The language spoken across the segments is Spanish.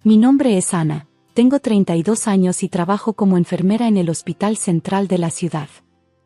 Mi nombre es Ana, tengo 32 años y trabajo como enfermera en el Hospital Central de la ciudad.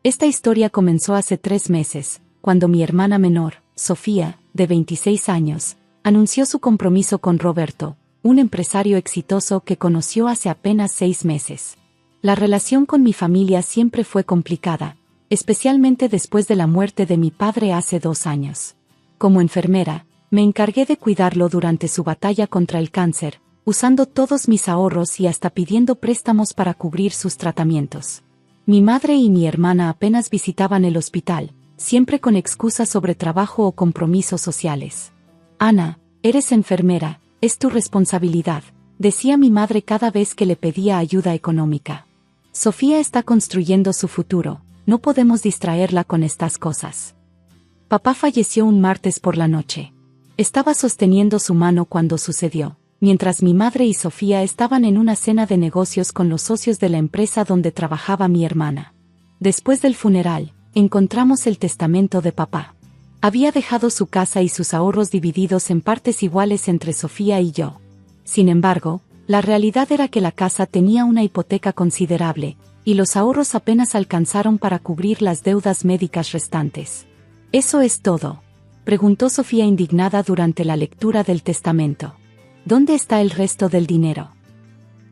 Esta historia comenzó hace 3 meses, cuando mi hermana menor, Sofía, de 26 años, anunció su compromiso con Roberto, un empresario exitoso que conoció hace apenas 6 meses. La relación con mi familia siempre fue complicada, especialmente después de la muerte de mi padre hace 2 años. Como enfermera, me encargué de cuidarlo durante su batalla contra el cáncer, usando todos mis ahorros y hasta pidiendo préstamos para cubrir sus tratamientos. Mi madre y mi hermana apenas visitaban el hospital, siempre con excusas sobre trabajo o compromisos sociales. Ana, eres enfermera, es tu responsabilidad, decía mi madre cada vez que le pedía ayuda económica. Sofía está construyendo su futuro, no podemos distraerla con estas cosas. Papá falleció un martes por la noche. Estaba sosteniendo su mano cuando sucedió, mientras mi madre y Sofía estaban en una cena de negocios con los socios de la empresa donde trabajaba mi hermana. Después del funeral, encontramos el testamento de papá. Había dejado su casa y sus ahorros divididos en partes iguales entre Sofía y yo. Sin embargo, la realidad era que la casa tenía una hipoteca considerable, y los ahorros apenas alcanzaron para cubrir las deudas médicas restantes. ¿Eso es todo?, preguntó Sofía indignada durante la lectura del testamento. ¿Dónde está el resto del dinero?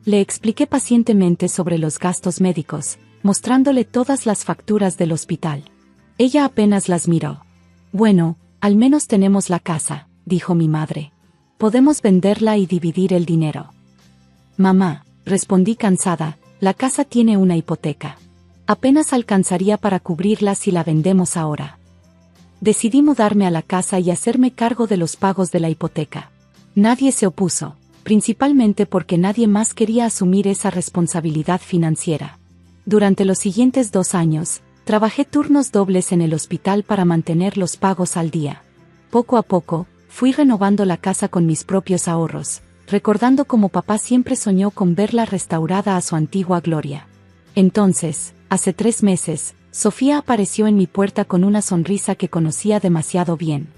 Le expliqué pacientemente sobre los gastos médicos, mostrándole todas las facturas del hospital. Ella apenas las miró. Bueno, al menos tenemos la casa, dijo mi madre. Podemos venderla y dividir el dinero. Mamá, respondí cansada, la casa tiene una hipoteca. Apenas alcanzaría para cubrirla si la vendemos ahora. Decidí mudarme a la casa y hacerme cargo de los pagos de la hipoteca. Nadie se opuso, principalmente porque nadie más quería asumir esa responsabilidad financiera. Durante los siguientes 2 años, trabajé turnos dobles en el hospital para mantener los pagos al día. Poco a poco, fui renovando la casa con mis propios ahorros, recordando cómo papá siempre soñó con verla restaurada a su antigua gloria. Entonces, hace 3 meses, Sofía apareció en mi puerta con una sonrisa que conocía demasiado bien.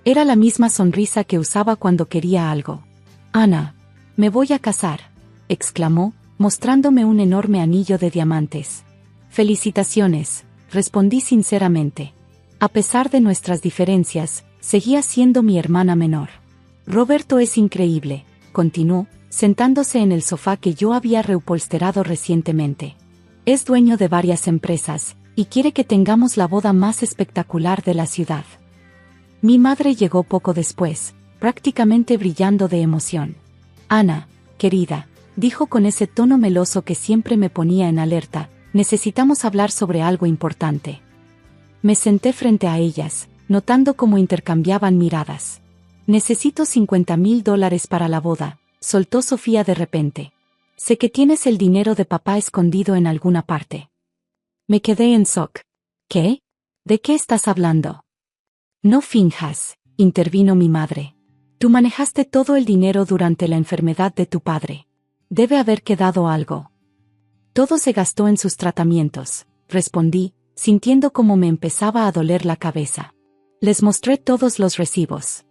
Era la misma sonrisa que usaba cuando quería algo. «Ana, me voy a casar», exclamó, mostrándome un enorme anillo de diamantes. «Felicitaciones», respondí sinceramente. A pesar de nuestras diferencias, seguía siendo mi hermana menor. «Roberto es increíble», continuó, sentándose en el sofá que yo había reupolsterado recientemente. «Es dueño de varias empresas, y quiere que tengamos la boda más espectacular de la ciudad». Mi madre llegó poco después, prácticamente brillando de emoción. «Ana, querida», dijo con ese tono meloso que siempre me ponía en alerta, «necesitamos hablar sobre algo importante». Me senté frente a ellas, notando cómo intercambiaban miradas. «Necesito $50,000 para la boda», soltó Sofía de repente. «Sé que tienes el dinero de papá escondido en alguna parte». Me quedé en shock. «¿Qué? ¿De qué estás hablando?» «No finjas», intervino mi madre. «Tú manejaste todo el dinero durante la enfermedad de tu padre. Debe haber quedado algo». «Todo se gastó en sus tratamientos», respondí, sintiendo cómo me empezaba a doler la cabeza. Les mostré todos los recibos.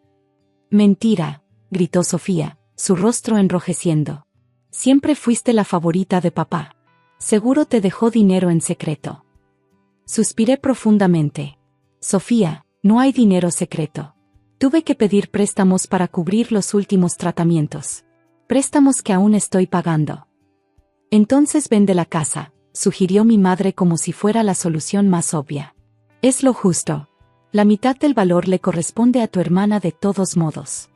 «Mentira», gritó Sofía, su rostro enrojeciendo. «Siempre fuiste la favorita de papá. Seguro te dejó dinero en secreto». Suspiré profundamente. «Sofía, no hay dinero secreto. Tuve que pedir préstamos para cubrir los últimos tratamientos. Préstamos que aún estoy pagando». «Entonces vende la casa», sugirió mi madre como si fuera la solución más obvia. «Es lo justo. La mitad del valor le corresponde a tu hermana de todos modos.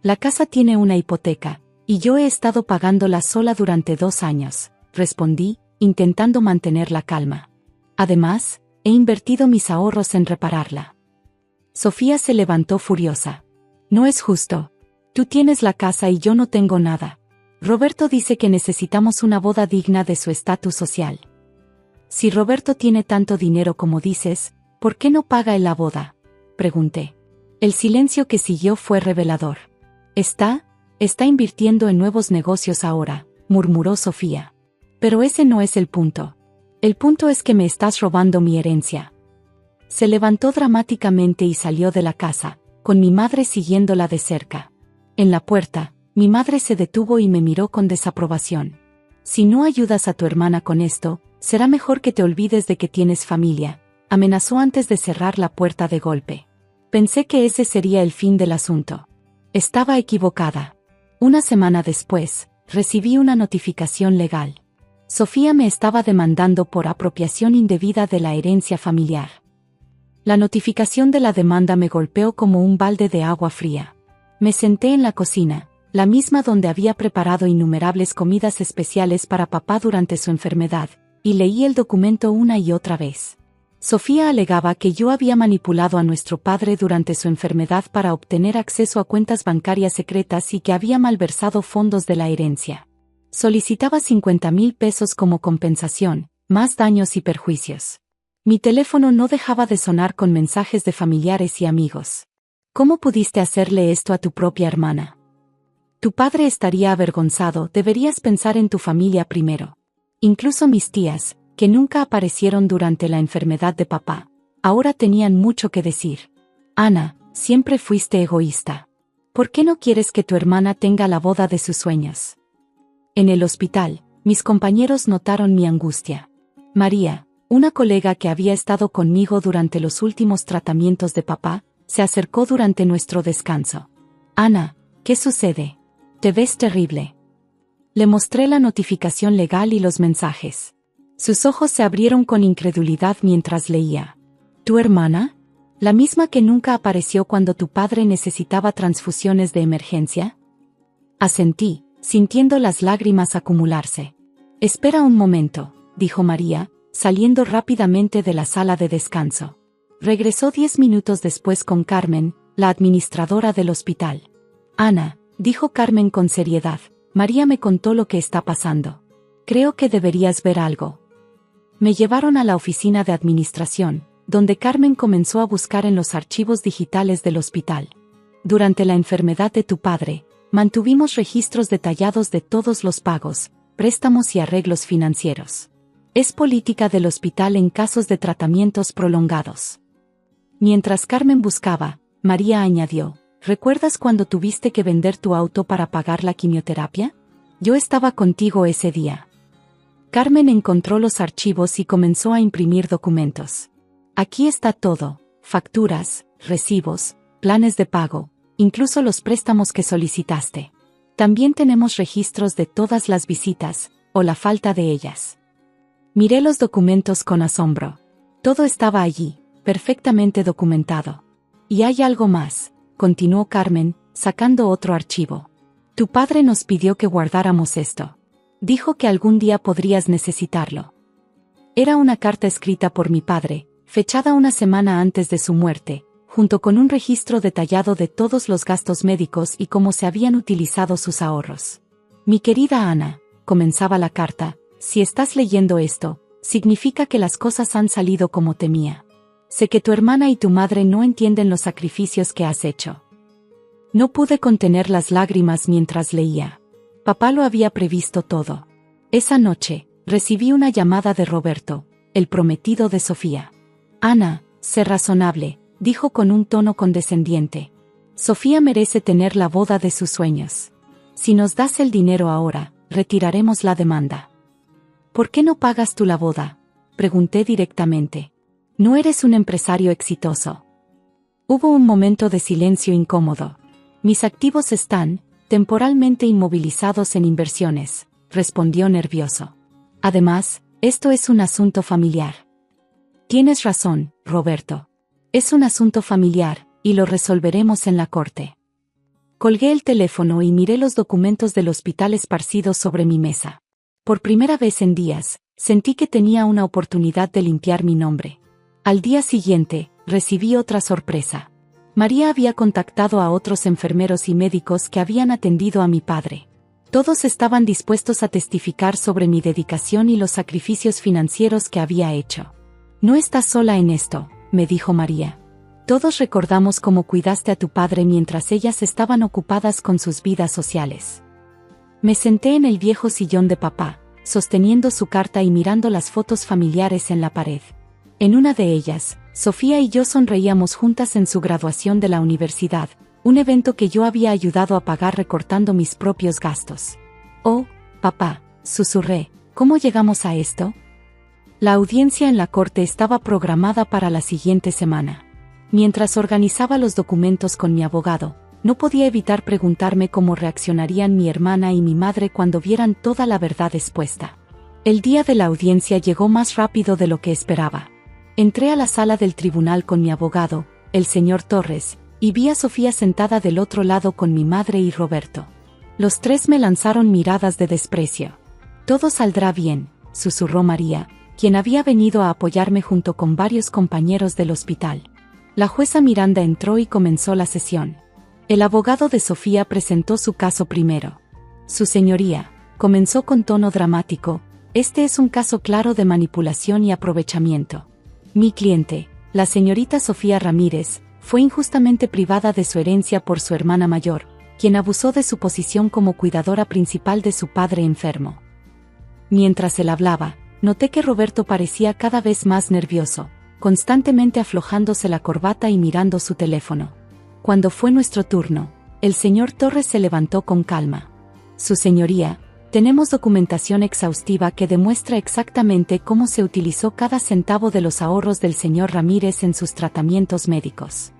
La casa tiene una hipoteca, y yo he estado pagándola sola durante 2 años», respondí, intentando mantener la calma. «Además, he invertido mis ahorros en repararla». Sofía se levantó furiosa. «No es justo. Tú tienes la casa y yo no tengo nada. Roberto dice que necesitamos una boda digna de su estatus social». «Si Roberto tiene tanto dinero como dices, ¿por qué no paga en la boda?», pregunté. El silencio que siguió fue revelador. Está invirtiendo en nuevos negocios ahora», murmuró Sofía. «Pero ese no es el punto. El punto es que me estás robando mi herencia». Se levantó dramáticamente y salió de la casa, con mi madre siguiéndola de cerca. En la puerta, Mi madre se detuvo y me miró con desaprobación. Si no ayudas a tu hermana con esto, será mejor que te olvides de que tienes familia, amenazó antes de cerrar la puerta de golpe. Pensé que ese sería el fin del asunto. Estaba equivocada. Una semana después, recibí una notificación legal. Sofía me estaba demandando por apropiación indebida de la herencia familiar. La notificación de la demanda me golpeó como un balde de agua fría. Me senté en la cocina, la misma donde había preparado innumerables comidas especiales para papá durante su enfermedad, y leí el documento una y otra vez. Sofía alegaba que yo había manipulado a nuestro padre durante su enfermedad para obtener acceso a cuentas bancarias secretas y que había malversado fondos de la herencia. Solicitaba 50,000 pesos como compensación, más daños y perjuicios. Mi teléfono no dejaba de sonar con mensajes de familiares y amigos. ¿Cómo pudiste hacerle esto a tu propia hermana? Tu padre estaría avergonzado, deberías pensar en tu familia primero. Incluso mis tías, que nunca aparecieron durante la enfermedad de papá, ahora tenían mucho que decir. Ana, siempre fuiste egoísta. ¿Por qué no quieres que tu hermana tenga la boda de sus sueños? En el hospital, mis compañeros notaron mi angustia. María, una colega que había estado conmigo durante los últimos tratamientos de papá, se acercó durante nuestro descanso. Ana, ¿qué sucede? Te ves terrible. Le mostré la notificación legal y los mensajes. Sus ojos se abrieron con incredulidad mientras leía. ¿Tu hermana? ¿La misma que nunca apareció cuando tu padre necesitaba transfusiones de emergencia? Asentí, sintiendo las lágrimas acumularse. Espera un momento, dijo María, saliendo rápidamente de la sala de descanso. Regresó 10 minutos después con Carmen, la administradora del hospital. Ana, dijo Carmen con seriedad, María me contó lo que está pasando. Creo que deberías ver algo. Me llevaron a la oficina de administración, donde Carmen comenzó a buscar en los archivos digitales del hospital. Durante la enfermedad de tu padre, mantuvimos registros detallados de todos los pagos, préstamos y arreglos financieros. Es política del hospital en casos de tratamientos prolongados. Mientras Carmen buscaba, María añadió, ¿recuerdas cuando tuviste que vender tu auto para pagar la quimioterapia? Yo estaba contigo ese día. Carmen encontró los archivos y comenzó a imprimir documentos. Aquí está todo, facturas, recibos, planes de pago, incluso los préstamos que solicitaste. También tenemos registros de todas las visitas, o la falta de ellas. Miré los documentos con asombro. Todo estaba allí, perfectamente documentado. Y hay algo más, continuó Carmen, sacando otro archivo. Tu padre nos pidió que guardáramos esto. Dijo que algún día podrías necesitarlo. Era una carta escrita por mi padre, fechada una semana antes de su muerte, junto con un registro detallado de todos los gastos médicos y cómo se habían utilizado sus ahorros. Mi querida Ana, comenzaba la carta, si estás leyendo esto, significa que las cosas han salido como temía. Sé que tu hermana y tu madre no entienden los sacrificios que has hecho. No pude contener las lágrimas mientras leía. Papá lo había previsto todo. Esa noche, recibí una llamada de Roberto, el prometido de Sofía. Ana, sé razonable, dijo con un tono condescendiente. Sofía merece tener la boda de sus sueños. Si nos das el dinero ahora, retiraremos la demanda. ¿Por qué no pagas tú la boda? Pregunté directamente. No eres un empresario exitoso. Hubo un momento de silencio incómodo. Mis activos están temporalmente inmovilizados en inversiones, respondió nervioso. Además, esto es un asunto familiar. Tienes razón, Roberto. Es un asunto familiar, y lo resolveremos en la corte. Colgué el teléfono y miré los documentos del hospital esparcidos sobre mi mesa. Por primera vez en días, sentí que tenía una oportunidad de limpiar mi nombre. Al día siguiente, recibí otra sorpresa. María había contactado a otros enfermeros y médicos que habían atendido a mi padre. Todos estaban dispuestos a testificar sobre mi dedicación y los sacrificios financieros que había hecho. No estás sola en esto, me dijo María. Todos recordamos cómo cuidaste a tu padre mientras ellas estaban ocupadas con sus vidas sociales. Me senté en el viejo sillón de papá, sosteniendo su carta y mirando las fotos familiares en la pared. En una de ellas, Sofía y yo sonreíamos juntas en su graduación de la universidad, un evento que yo había ayudado a pagar recortando mis propios gastos. Oh, papá, susurré, ¿cómo llegamos a esto? La audiencia en la corte estaba programada para la siguiente semana. Mientras organizaba los documentos con mi abogado, no podía evitar preguntarme cómo reaccionarían mi hermana y mi madre cuando vieran toda la verdad expuesta. El día de la audiencia llegó más rápido de lo que esperaba. Entré a la sala del tribunal con mi abogado, el señor Torres, y vi a Sofía sentada del otro lado con mi madre y Roberto. Los tres me lanzaron miradas de desprecio. «Todo saldrá bien», susurró María, quien había venido a apoyarme junto con varios compañeros del hospital. La jueza Miranda entró y comenzó la sesión. El abogado de Sofía presentó su caso primero. «Su señoría», comenzó con tono dramático, «este es un caso claro de manipulación y aprovechamiento. Mi cliente, la señorita Sofía Ramírez, fue injustamente privada de su herencia por su hermana mayor, quien abusó de su posición como cuidadora principal de su padre enfermo». Mientras él hablaba, noté que Roberto parecía cada vez más nervioso, constantemente aflojándose la corbata y mirando su teléfono. Cuando fue nuestro turno, el señor Torres se levantó con calma. «Su señoría, tenemos documentación exhaustiva que demuestra exactamente cómo se utilizó cada centavo de los ahorros del señor Ramírez en sus tratamientos médicos».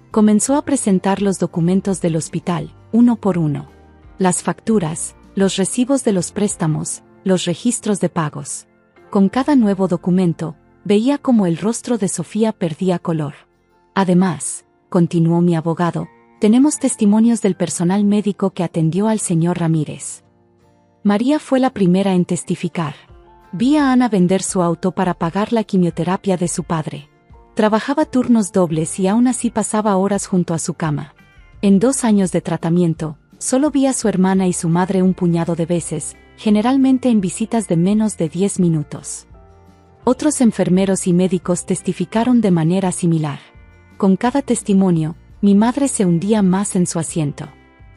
Comenzó a presentar los documentos del hospital, uno por uno. Las facturas, los recibos de los préstamos, los registros de pagos. Con cada nuevo documento, veía cómo el rostro de Sofía perdía color. «Además», continuó mi abogado, «tenemos testimonios del personal médico que atendió al señor Ramírez». María fue la primera en testificar. «Vi a Ana vender su auto para pagar la quimioterapia de su padre. Trabajaba turnos dobles y aún así pasaba horas junto a su cama. En 2 años de tratamiento, solo vi a su hermana y su madre un puñado de veces, generalmente en visitas de menos de 10 minutos». Otros enfermeros y médicos testificaron de manera similar. Con cada testimonio, mi madre se hundía más en su asiento.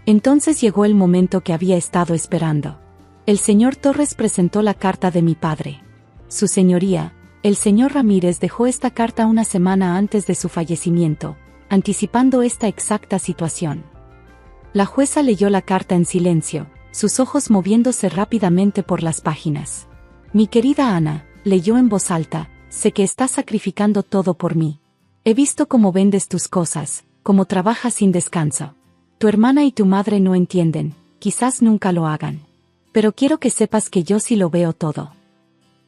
Entonces llegó el momento que había estado esperando. El señor Torres presentó la carta de mi padre. «Su señoría, el señor Ramírez dejó esta carta una semana antes de su fallecimiento, anticipando esta exacta situación». La jueza leyó la carta en silencio, sus ojos moviéndose rápidamente por las páginas. «Mi querida Ana», leyó en voz alta, «sé que estás sacrificando todo por mí. He visto cómo vendes tus cosas, cómo trabajas sin descanso. Tu hermana y tu madre no entienden, quizás nunca lo hagan. Pero quiero que sepas que yo sí lo veo todo».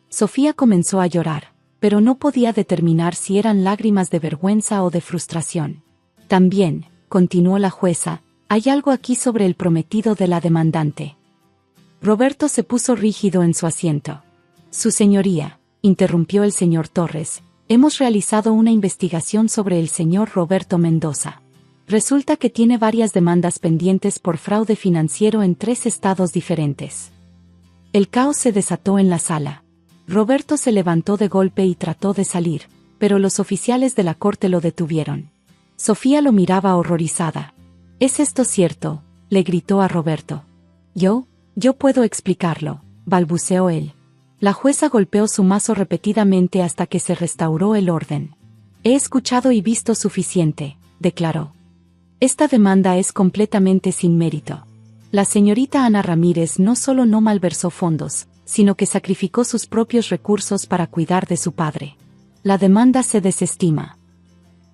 Sofía comenzó a llorar, pero no podía determinar si eran lágrimas de vergüenza o de frustración. «También», continuó la jueza, «hay algo aquí sobre el prometido de la demandante». Roberto se puso rígido en su asiento. «Su señoría», interrumpió el señor Torres, «hemos realizado una investigación sobre el señor Roberto Mendoza. Resulta que tiene varias demandas pendientes por fraude financiero en 3 estados diferentes». El caos se desató en la sala. Roberto se levantó de golpe y trató de salir, pero los oficiales de la corte lo detuvieron. Sofía lo miraba horrorizada. «¿Es esto cierto?», le gritó a Roberto. Yo puedo explicarlo», balbuceó él. La jueza golpeó su mazo repetidamente hasta que se restauró el orden. «He escuchado y visto suficiente», declaró. «Esta demanda es completamente sin mérito. La señorita Ana Ramírez no solo no malversó fondos, sino que sacrificó sus propios recursos para cuidar de su padre. La demanda se desestima».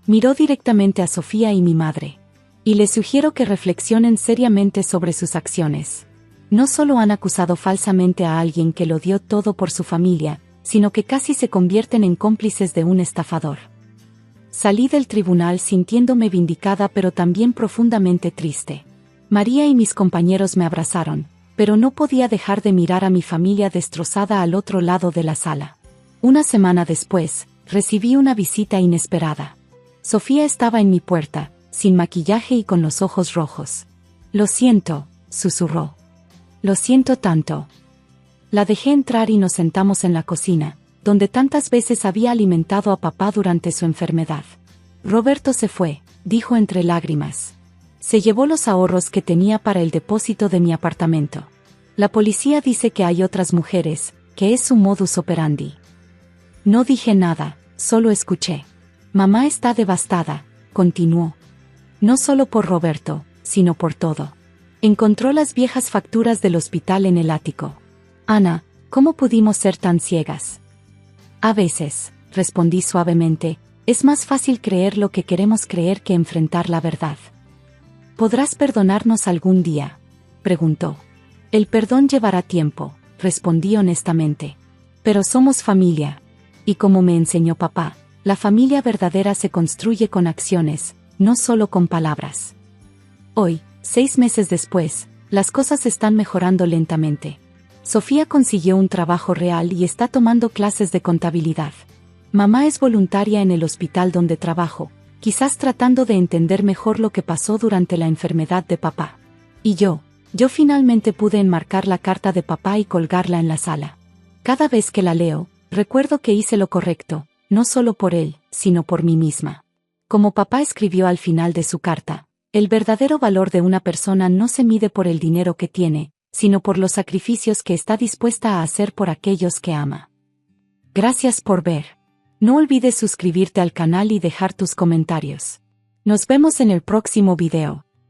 Miró directamente a Sofía y mi madre. «Y les sugiero que reflexionen seriamente sobre sus acciones. No solo han acusado falsamente a alguien que lo dio todo por su familia, sino que casi se convierten en cómplices de un estafador». Salí del tribunal sintiéndome vindicada pero también profundamente triste. María y mis compañeros me abrazaron, pero no podía dejar de mirar a mi familia destrozada al otro lado de la sala. Una semana después, recibí una visita inesperada. Sofía estaba en mi puerta, sin maquillaje y con los ojos rojos. «Lo siento», susurró. «Lo siento tanto». La dejé entrar y nos sentamos en la cocina, donde tantas veces había alimentado a papá durante su enfermedad. «Roberto se fue», dijo entre lágrimas. «Se llevó los ahorros que tenía para el depósito de mi apartamento. La policía dice que hay otras mujeres, que es su modus operandi». No dije nada, solo escuché. «Mamá está devastada», continuó. No solo por Roberto, sino por todo. Encontró las viejas facturas del hospital en el ático. Ana, ¿cómo pudimos ser tan ciegas? A veces, respondí suavemente, es más fácil creer lo que queremos creer que enfrentar la verdad. ¿Podrás perdonarnos algún día?, preguntó. El perdón llevará tiempo, respondí honestamente. Pero somos familia. Y como me enseñó papá, la familia verdadera se construye con acciones, no solo con palabras. Hoy, 6 meses después, las cosas están mejorando lentamente. Sofía consiguió un trabajo real y está tomando clases de contabilidad. Mamá es voluntaria en el hospital donde trabajo, quizás tratando de entender mejor lo que pasó durante la enfermedad de papá. Y yo finalmente pude enmarcar la carta de papá y colgarla en la sala. Cada vez que la leo, recuerdo que hice lo correcto, no solo por él, sino por mí misma. Como papá escribió al final de su carta, el verdadero valor de una persona no se mide por el dinero que tiene, sino por los sacrificios que está dispuesta a hacer por aquellos que ama. Gracias por ver. No olvides suscribirte al canal y dejar tus comentarios. Nos vemos en el próximo video.